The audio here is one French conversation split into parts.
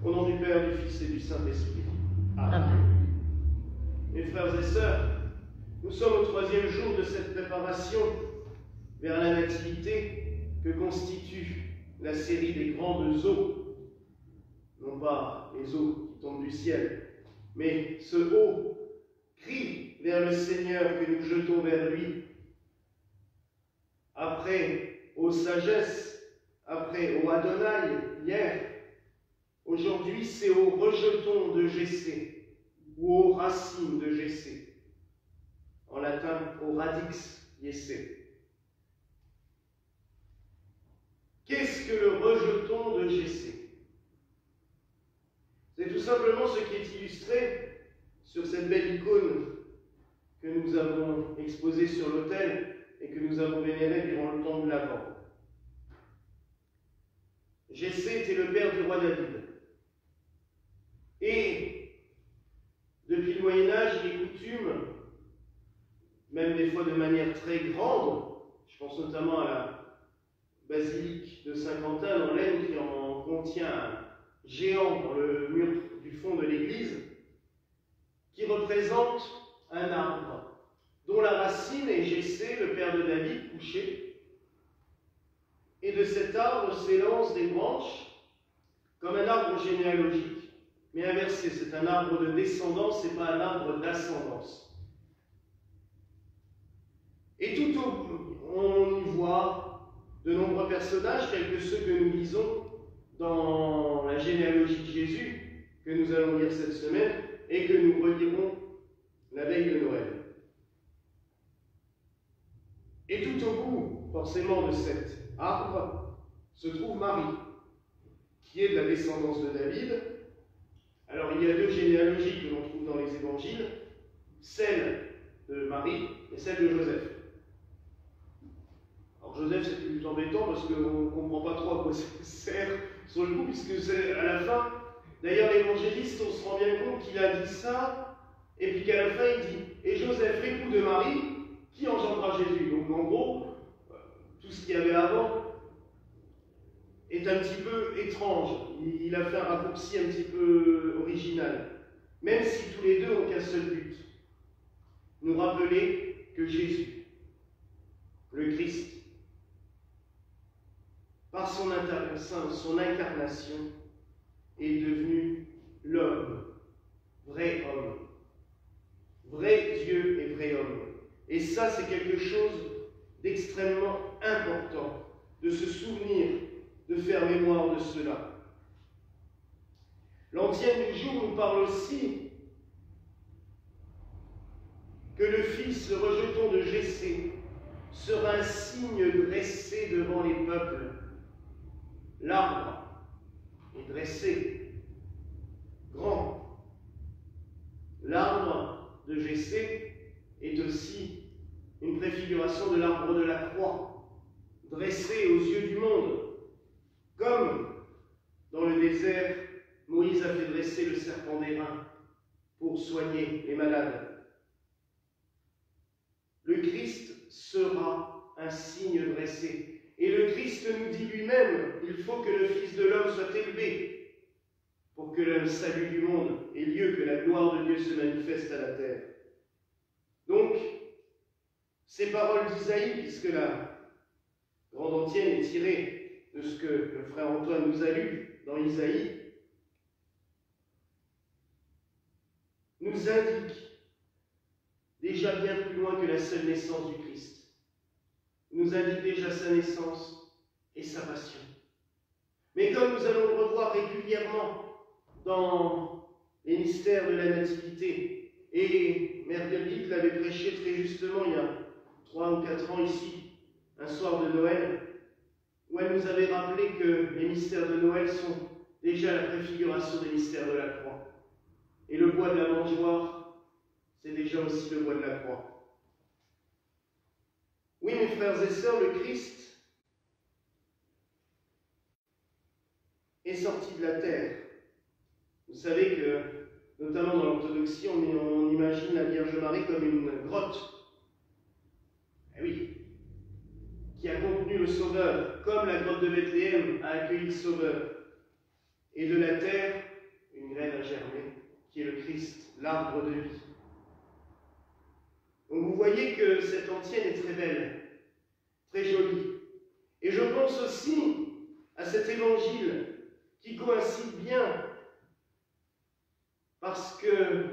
Au nom du Père, du Fils et du Saint-Esprit. Amen. Amen. Mes frères et sœurs, nous sommes au troisième jour de cette préparation vers la nativité que constitue la série des grandes eaux. Non pas les eaux qui tombent du ciel, mais ce haut cri vers le Seigneur que nous jetons vers lui. Après aux sagesses, après au Adonai hier, aujourd'hui c'est au rejeton de Jessé ou aux racines de Jessé. En latin, au radix Jessé. Qu'est-ce que le rejeton de Jessé? C'est tout simplement ce qui est illustré sur cette belle icône que nous avons exposée sur l'autel et que nous avons vénérée durant le temps de l'Avent. Jessé était le père du roi David. Et depuis le Moyen-Âge, il est coutume, même des fois de manière très grande, je pense notamment à la basilique de Saint-Quentin dans l'Aisne qui en contient un géant dans le mur du fond de l'église, qui représente un arbre dont la racine est Jessé, le père de David, couché, et de cet arbre s'élancent des branches comme un arbre généalogique, mais inversé, c'est un arbre de descendance et pas un arbre d'ascendance. Et tout au bout, on y voit de nombreux personnages tels que ceux que nous lisons dans la généalogie de Jésus, que nous allons lire cette semaine et que nous relirons la veille de Noël. Et tout au bout, forcément, de cet arbre, se trouve Marie, qui est de la descendance de David. Alors, il y a deux généalogies que l'on trouve dans les évangiles, celle de Marie et celle de Joseph. Alors, Joseph, c'est plus embêtant parce qu'on ne comprend pas trop à quoi ça sert sur le coup, puisque c'est à la fin. D'ailleurs, l'évangéliste, on se rend bien compte qu'il a dit ça, et puis qu'à la fin, il dit « Et Joseph, l'époux de Marie, qui engendra Jésus ?» Donc, en gros, tout ce qu'il y avait avant est un petit peu étrange. Il a fait un raccourci un petit peu original. Même si tous les deux ont qu'un seul but. Nous rappeler que Jésus, le Christ, par son incarnation, est devenu l'homme, vrai homme. Vrai Dieu et vrai homme. Et ça, c'est quelque chose d'extrêmement important, de se souvenir, de faire mémoire de cela. L'antienne du jour nous parle aussi que le Fils, le rejeton de Jessé, sera un signe dressé devant les peuples. L'arbre est dressé, grand. L'arbre de Jessé est aussi une préfiguration de l'arbre de la croix, dressé aux yeux du monde, comme dans le désert, Moïse a fait dresser le serpent d'airain pour soigner les malades. Le Christ sera un signe dressé. Et le Christ nous dit lui-même, il faut que le Fils de l'homme soit élevé pour que le salut du monde ait lieu, que la gloire de Dieu se manifeste à la terre. Donc, ces paroles d'Isaïe, puisque la grande antienne est tirée de ce que le frère Antoine nous a lu dans Isaïe, nous indiquent déjà bien plus loin que la seule naissance du Christ. Nous indique déjà sa naissance et sa passion. Mais comme nous allons le revoir régulièrement dans les mystères de la Nativité, et Mère Birgit l'avait prêché très justement il y a 3 ou 4 ans ici, un soir de Noël, où elle nous avait rappelé que les mystères de Noël sont déjà la préfiguration des mystères de la croix. Et le bois de la mangeoire, c'est déjà aussi le bois de la croix. Oui, mes frères et sœurs, le Christ est sorti de la terre. Vous savez que, notamment dans l'orthodoxie, on imagine la Vierge Marie comme une grotte. Eh oui, qui a contenu le Sauveur, comme la grotte de Bethléem a accueilli le Sauveur. Et de la terre, une graine à germer, qui est le Christ, l'arbre de vie. Donc vous voyez que cette antienne est très belle, très jolie. Et je pense aussi à cet évangile qui coïncide bien parce que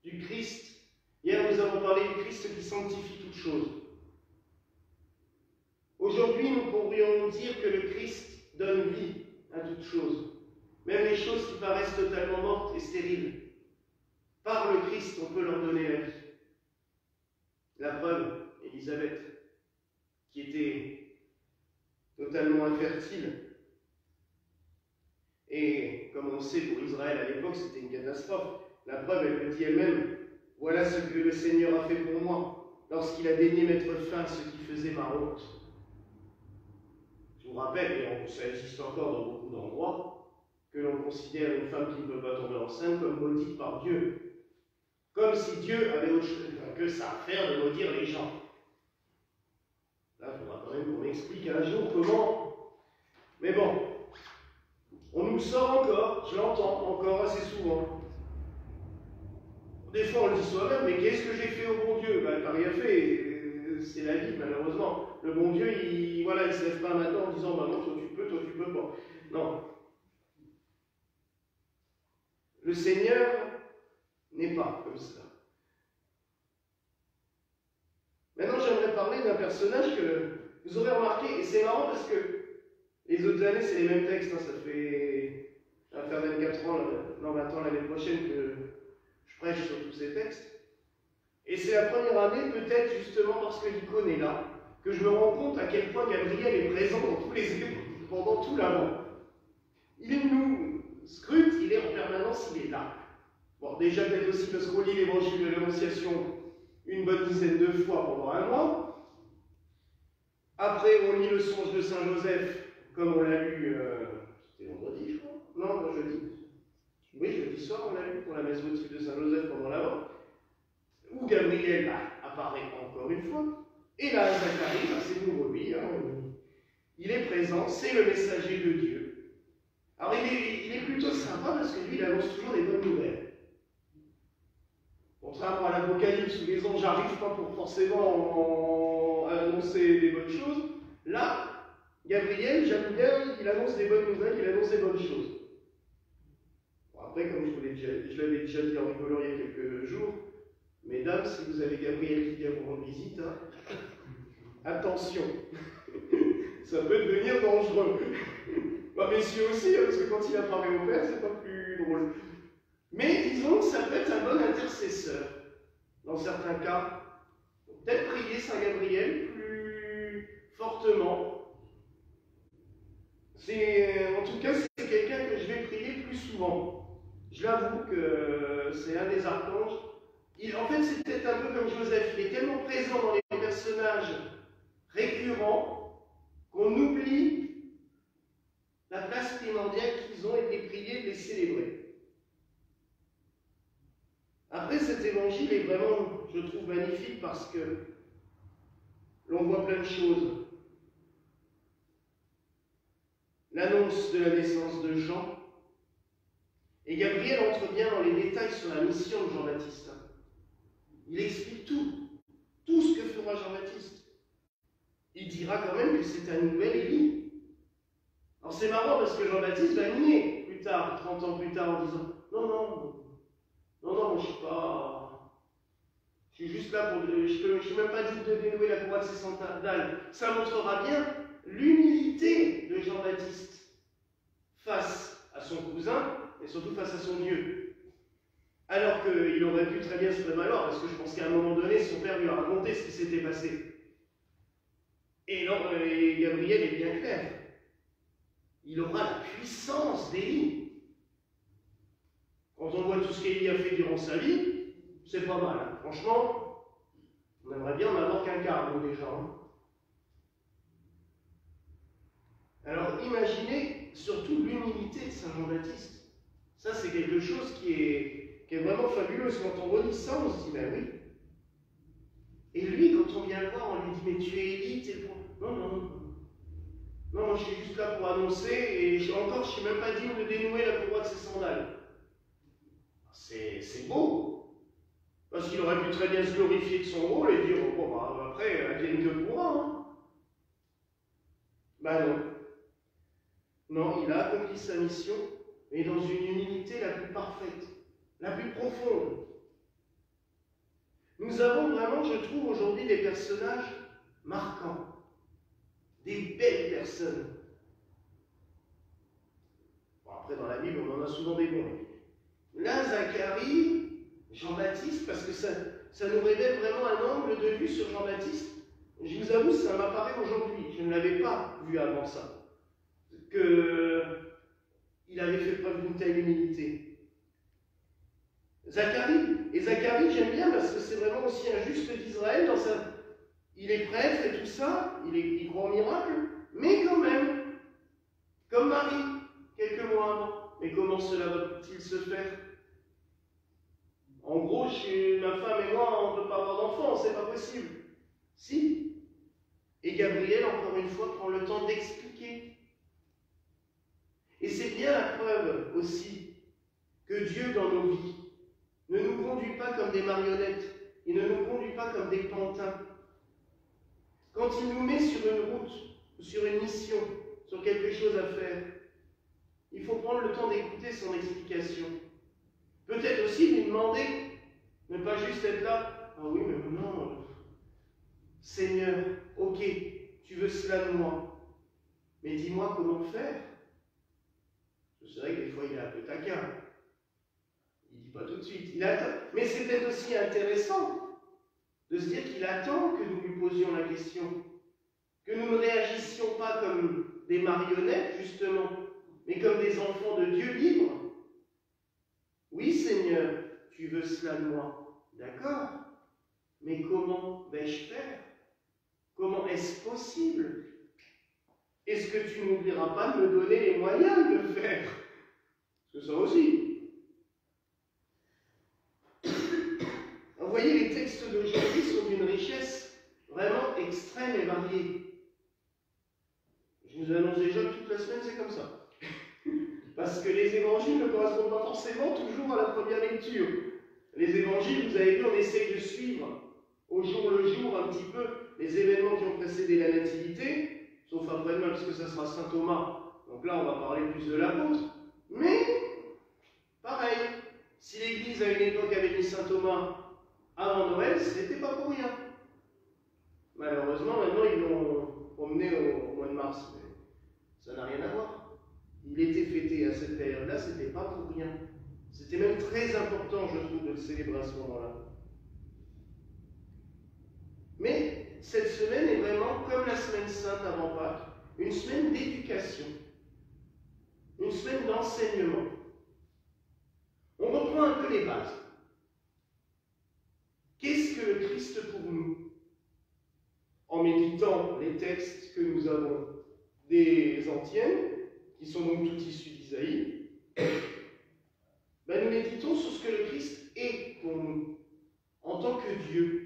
du Christ, hier nous avons parlé du Christ qui sanctifie toutes choses. Aujourd'hui, nous pourrions dire que le Christ donne vie à toutes choses, même les choses qui paraissent totalement mortes et stériles. Par le Christ, on peut leur donner la vie. La preuve, Élisabeth, qui était totalement infertile. Et comme on sait, pour Israël à l'époque, c'était une catastrophe. La preuve, elle le dit elle-même. Voilà ce que le Seigneur a fait pour moi, lorsqu'il a daigné mettre fin à ce qui faisait ma honte. Je vous rappelle, et ça existe encore dans beaucoup d'endroits, que l'on considère une femme qui ne peut pas tomber enceinte comme maudite par Dieu. Comme si Dieu avait autre chose que ça à faire de maudire les gens. Là, il faudra quand même qu'on m'explique un jour comment. Mais bon, on nous le sort encore, je l'entends encore assez souvent. Des fois, on le dit soi-même, mais qu'est-ce que j'ai fait au bon Dieu? Ben, t'as rien fait, c'est la vie, malheureusement. Le bon Dieu, il ne se lève pas un matin en disant, bah non, toi tu peux pas. Non. Le Seigneur n'est pas comme cela. Maintenant, j'aimerais parler d'un personnage que vous aurez remarqué, et c'est marrant parce que les autres années, c'est les mêmes textes, hein, ça va faire 24 ans, non, maintenant l'année prochaine que je prêche sur tous ces textes. Et c'est la première année, peut-être justement parce que l'icône est là, que je me rends compte à quel point Gabriel est présent dans tous les pendant tout l'avant. Il nous scrute, il est en permanence, il est là. Bon, déjà peut-être aussi parce qu'on lit l'évangile de l'Annonciation une bonne dizaine de fois pendant un mois. Après, on lit le songe de Saint Joseph, comme on l'a lu, c'était vendredi, je crois. Non, jeudi. Oui, jeudi soir, on l'a lu pour la messe votive de Saint Joseph pendant l'avant. Où Gabriel apparaît encore une fois. Et là, Zacharie, c'est nouveau lui, hein, il est présent, c'est le messager de Dieu. Alors il est plutôt sympa parce que lui, il annonce toujours des bonnes nouvelles. Contrairement à l'Apocalypse où les anges n'arrivent pas pour forcément annoncer des bonnes choses, là, Gabriel, j'aime bien, il annonce des bonnes nouvelles, il annonce des bonnes choses. Bon, après, comme je l'avais déjà dit en rigolant il y a quelques jours, mesdames, si vous avez Gabriel qui vient vous rendre visite, hein, attention, ça peut devenir dangereux. Bah, messieurs aussi, hein, parce que quand il apparaît au père, c'est pas plus drôle. Mais disons que ça peut être un bon intercesseur. Dans certains cas, peut-être prier Saint Gabriel plus fortement. En tout cas, c'est quelqu'un que je vais prier plus souvent. Je l'avoue que c'est un des archanges. En fait, c'est peut-être un peu comme Joseph. Il est tellement présent dans les personnages récurrents qu'on oublie la place primordiale qu'ils ont été priés de les célébrer. Après, cet évangile est vraiment, je trouve, magnifique parce que l'on voit plein de choses. L'annonce de la naissance de Jean. Et Gabriel entre bien dans les détails sur la mission de Jean-Baptiste. Il explique tout ce que fera Jean-Baptiste. Il dira quand même que c'est un nouvel Élie. Alors c'est marrant parce que Jean-Baptiste va nier plus tard, 30 ans plus tard, en disant non, je suis pas. Je suis juste là pour. Je ne suis même pas dit de dénouer la courroie de ses sandales. Ça montrera bien l'humilité de Jean-Baptiste face à son cousin et surtout face à son Dieu. Alors qu'il aurait pu très bien se prévaloir, parce que je pense qu'à un moment donné, son père lui a raconté ce qui s'était passé. Et Gabriel est bien clair. Il aura la puissance d'Élie. Quand on voit tout ce qu'Élie a fait durant sa vie, c'est pas mal. Hein. Franchement, on aimerait bien en avoir qu'un quart, nous, déjà. Hein. Alors, imaginez surtout l'humilité de Saint Jean-Baptiste. Ça, c'est quelque chose qui est vraiment fabuleux. Quand on relit ça, on se dit, ben oui. Et lui, quand on vient le voir, on lui dit, mais tu es Élie, t'es bon. Non, je suis juste là pour annoncer, et je ne suis même pas digne de dénouer la courroie de ses sandales. c'est beau. Parce qu'il aurait pu très bien se glorifier de son rôle et dire, bon, bah, après, advienne que pourra. Hein. Ben non. Non, il a accompli sa mission, mais dans une humilité la plus parfaite, la plus profonde. Nous avons vraiment, je trouve, aujourd'hui des personnages marquants, des belles personnes. Bon, après, dans la Bible, on en a souvent des bons. Là, Zacharie, Jean-Baptiste, parce que ça nous révèle vraiment un angle de vue sur Jean-Baptiste. Je vous avoue, ça m'apparaît aujourd'hui. Je ne l'avais pas vu avant ça. Qu'il avait fait preuve d'une telle humilité. Zacharie. Et Zacharie, j'aime bien parce que c'est vraiment aussi un juste d'Israël. Il est prêtre et tout ça, il croit au miracle, mais quand même, comme Marie, quelques mois avant. Mais comment cela va-t-il se faire? En gros, ma femme et moi, on ne peut pas avoir d'enfant, c'est pas possible. Si. Et Gabriel, encore une fois, prend le temps d'expliquer. Et c'est bien la preuve aussi que Dieu, dans nos vies, ne nous conduit pas comme des marionnettes, il ne nous conduit pas comme des pantins. Quand il nous met sur une route, ou sur une mission, sur quelque chose à faire, il faut prendre le temps d'écouter son explication. Peut-être aussi lui demander, ne pas juste être là, ah oui, mais non, Seigneur, ok, tu veux cela de moi, mais dis-moi comment faire. C'est vrai que des fois il est un peu taquin. Il ne dit pas tout de suite, il attend. Mais c'est peut-être aussi intéressant de se dire qu'il attend que nous lui posions la question, que nous ne réagissions pas comme des marionnettes, justement, mais comme des enfants de Dieu libres. Oui, Seigneur, tu veux cela de moi, d'accord, mais comment vais-je faire? Comment est-ce possible? Est-ce que tu n'oublieras pas de me donner les moyens de le faire? Parce que ça aussi. Vous voyez, les textes d'aujourd'hui sont d'une richesse vraiment extrême et variée. Je vous annonce déjà que toute la semaine, c'est comme ça. Parce que les évangiles ne correspondent pas forcément toujours à la première lecture. Les évangiles, vous avez vu, on essaye de suivre au jour le jour un petit peu les événements qui ont précédé la nativité, sauf après-demain, puisque ça sera Saint Thomas. Donc là, on va parler plus de l'apôtre. Mais, pareil, si l'Église à une époque avait mis Saint Thomas avant Noël, ce n'était pas pour rien. Malheureusement, maintenant, ils l'ont emmené au mois de mars. Mais ça n'a rien à voir. Il était fêté à cette période-là, ce n'était pas pour rien. C'était même très important, je trouve, de le célébrer à ce moment-là. Mais cette semaine est vraiment, comme la semaine sainte avant Pâques, une semaine d'éducation, une semaine d'enseignement. On reprend un peu les bases. Qu'est-ce que le Christ pour nous? En méditant les textes que nous avons des Antiennes, qui sont donc tous issus d'Isaïe, nous méditons sur ce que le Christ est pour nous, en tant que Dieu.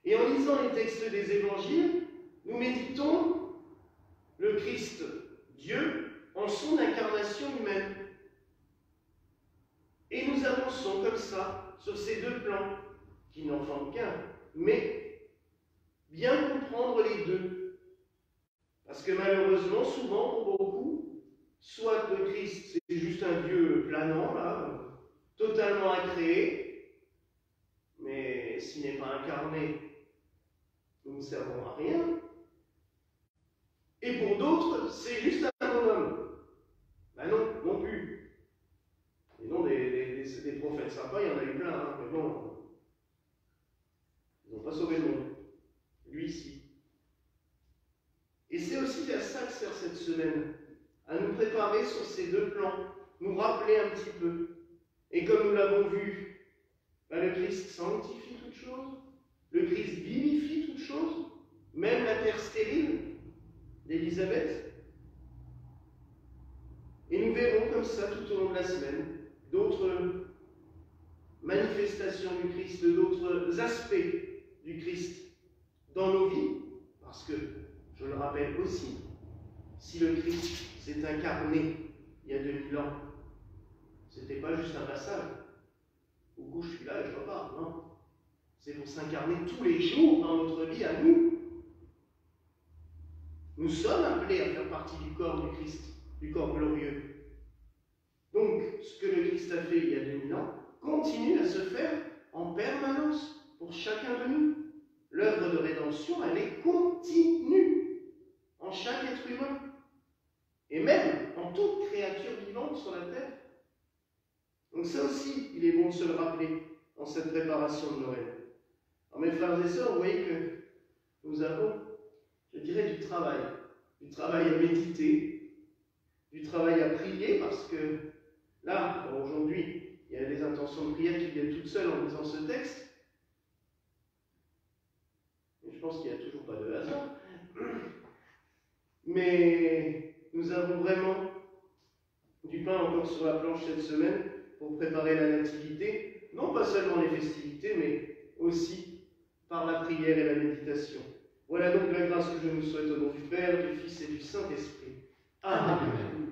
Et en lisant les textes des évangiles, nous méditons le Christ, Dieu, en son incarnation humaine. Et nous avançons comme ça, sur ces deux plans, qui n'en forment qu'un, mais bien comprendre les deux. Parce que malheureusement, souvent, pour beaucoup, soit le Christ, c'est juste un Dieu planant, là, totalement incréé, mais s'il n'est pas incarné, nous ne servons à rien. Et pour d'autres, c'est juste un bonhomme. Ben non, non plus. Et non, des prophètes sympas, il y en a eu plein, hein, mais bon, ils n'ont pas sauvé le monde. Lui, si. Et c'est aussi vers ça que sert cette semaine, à nous préparer sur ces deux plans, nous rappeler un petit peu. Et comme nous l'avons vu, le Christ sanctifie toutes choses, le Christ vivifie toutes choses, même la terre stérile d'Élisabeth. Et nous verrons comme ça tout au long de la semaine d'autres manifestations du Christ, d'autres aspects du Christ dans nos vies, parce que, je le rappelle aussi, si le Christ s'est incarné il y a 2000 ans, ce n'était pas juste un passage, au coup je suis là et je repars. Non. C'est pour s'incarner tous les jours dans notre vie à nous. Nous sommes appelés à faire partie du corps du Christ, du corps glorieux. Donc, ce que le Christ a fait il y a 2000 ans continue à se faire en permanence pour chacun de nous. L'œuvre de rédemption, elle est continue en chaque être humain. Et même en toute créature vivante sur la terre. Donc ça aussi, il est bon de se le rappeler en cette préparation de Noël. Alors mes frères et sœurs, vous voyez que nous avons, je dirais, du travail à méditer, du travail à prier, parce que là, aujourd'hui, il y a des intentions de prière qui viennent toutes seules en lisant ce texte. Et je pense qu'il n'y a toujours pas de hasard. Mais nous avons vraiment du pain encore sur la planche cette semaine pour préparer la nativité, non pas seulement les festivités, mais aussi par la prière et la méditation. Voilà donc la grâce que je nous souhaite au nom du Père, du Fils et du Saint-Esprit. Amen.